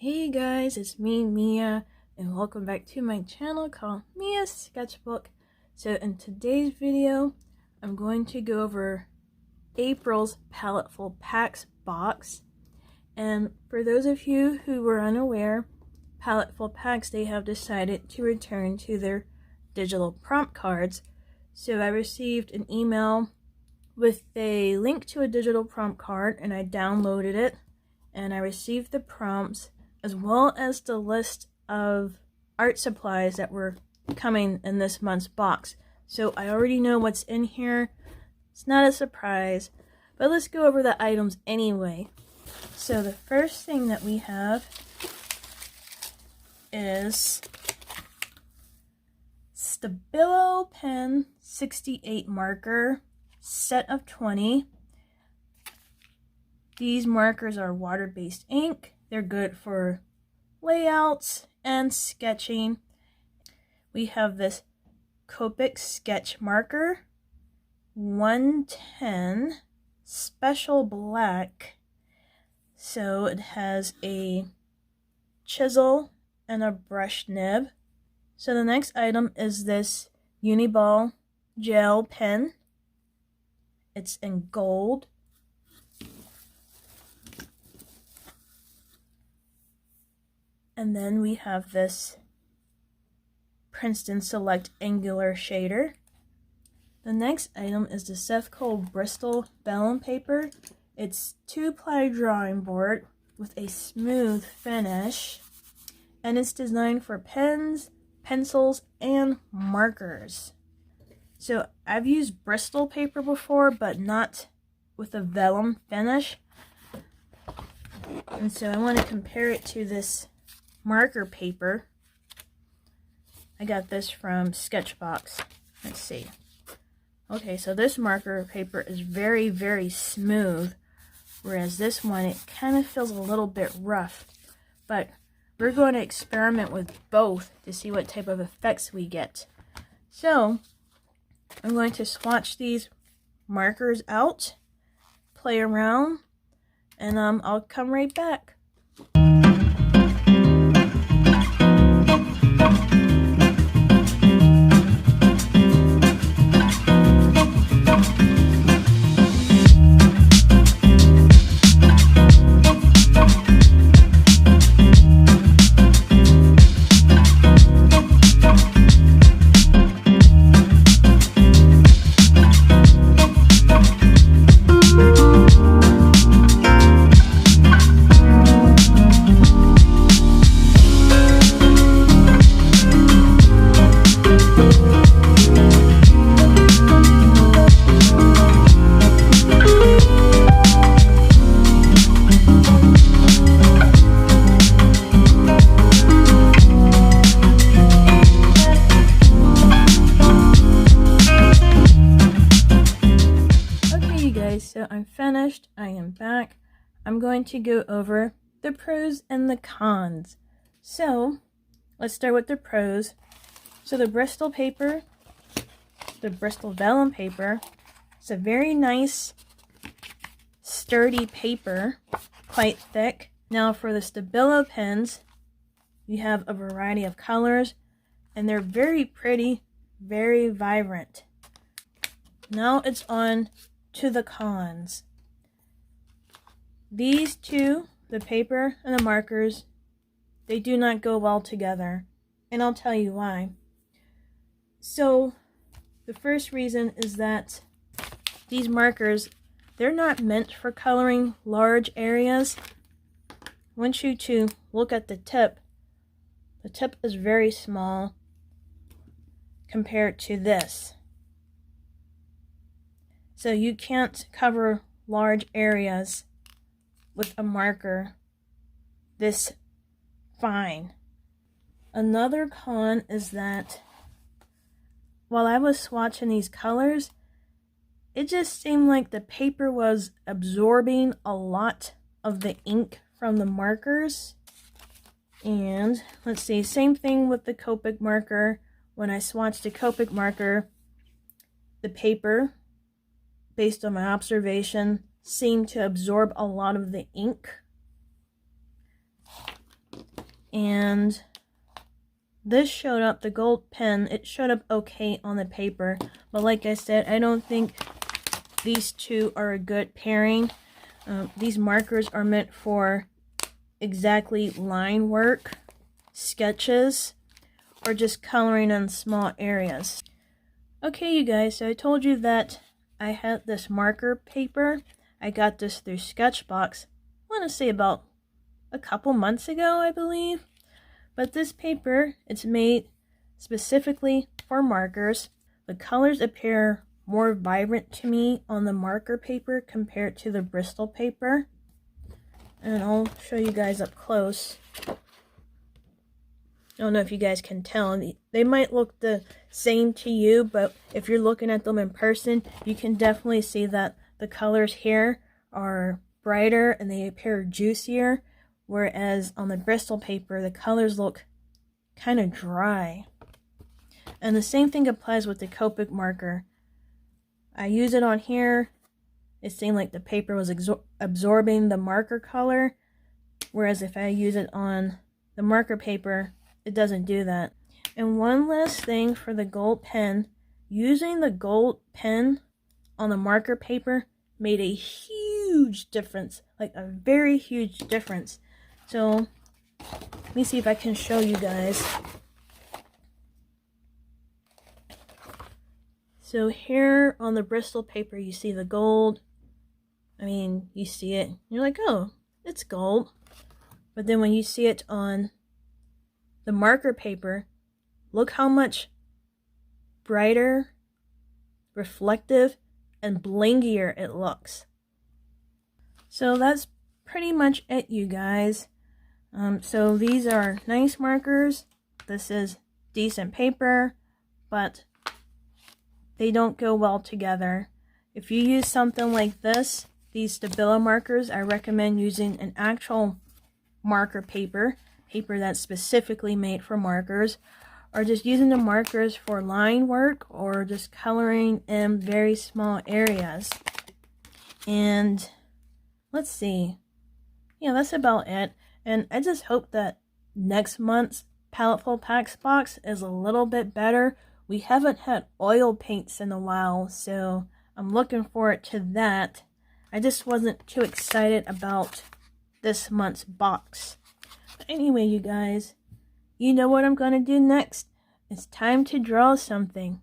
Hey guys, it's me, Mia, and welcome back to my channel called Mia's Sketchbook. So in today's video, I'm going to go over April's Paletteful Packs box. And for those of you who were unaware, Paletteful Packs, they have decided to return to their digital prompt cards. So I received an email with a link to a digital prompt card, and I downloaded it, and I received the prompts as well as the list of art supplies that were coming in this month's box. So I already know what's in here. It's not a surprise, but let's go over the items anyway. So the first thing that we have is Stabilo Pen 68 marker, set of 20. These markers are water-based ink. They're good for layouts and sketching. We have this Copic sketch marker, 110 special black. So it has a chisel and a brush nib. So the next item is this Uniball gel pen. It's in gold. And then we have this Princeton Select Angular Shader. The next item is the Seth Bristol vellum paper. It's 2-ply drawing board with a smooth finish. And it's designed for pens, pencils, and markers. So I've used Bristol paper before, but not with a vellum finish. And so I want to compare it to this marker paper. I got this from Sketchbook. Let's see. Okay, so this marker paper is very, very smooth, whereas this one, it kind of feels a little bit rough. But we're going to experiment with both to see what type of effects we get. So I'm going to swatch these markers out, play around, and I'll come right back. So I'm finished, I am back. I'm going to go over the pros and the cons. So let's start with the pros. So the Bristol paper, the Bristol vellum paper, it's a very nice sturdy paper, quite thick. Now for the Stabilo pens, you have a variety of colors and they're very pretty, very vibrant. Now it's on to the cons. These two, the paper and the markers, they do not go well together, and I'll tell you why. So the first reason is that these markers, they're not meant for coloring large areas. I want you to look at the tip. The tip is very small compared to this. So you can't cover large areas with a marker this fine. Another con is that while I was swatching these colors, it just seemed like the paper was absorbing a lot of the ink from the markers. And let's see, same thing with the Copic marker. When I swatched the Copic marker, the paper, based on my observation, seemed to absorb a lot of the ink. And this showed up, the gold pen, it showed up okay on the paper. But like I said, I don't think these two are a good pairing. These markers are meant for exactly line work, sketches, or just coloring in small areas. Okay, you guys, so I told you that I had this marker paper. I got this through Sketchbook. I want to say about a couple months ago, I believe. But this paper, it's made specifically for markers. The colors appear more vibrant to me on the marker paper compared to the Bristol paper. And I'll show you guys up close. I don't know if you guys can tell. They might look the same to you, but if you're looking at them in person, you can definitely see that the colors here are brighter and they appear juicier. Whereas on the Bristol paper, the colors look kind of dry. And the same thing applies with the Copic marker. I use it on here. It seemed like the paper was absorbing the marker color. Whereas if I use it on the marker paper, it doesn't do that. And one last thing for the gold pen. Using the gold pen on the marker paper made a huge difference. Like a very huge difference. So, let me see if I can show you guys. So here on the Bristol paper, you see the gold. I mean, you see it. You're like, oh, it's gold. But then when you see it on the marker paper, look how much brighter, reflective, and blingier it looks. So that's pretty much it, you guys. So these are nice markers. This is decent paper, but they don't go well together. If you use something like this, these Stabilo markers, I recommend using an actual marker paper that's specifically made for markers, or just using the markers for line work or just coloring in very small areas. And let's see. Yeah, that's about it. And I just hope that next month's Paletteful Packs box is a little bit better. We haven't had oil paints in a while, so I'm looking forward to that. I just wasn't too excited about this month's box. But anyway, you guys, you know what I'm going to do next. It's time to draw something.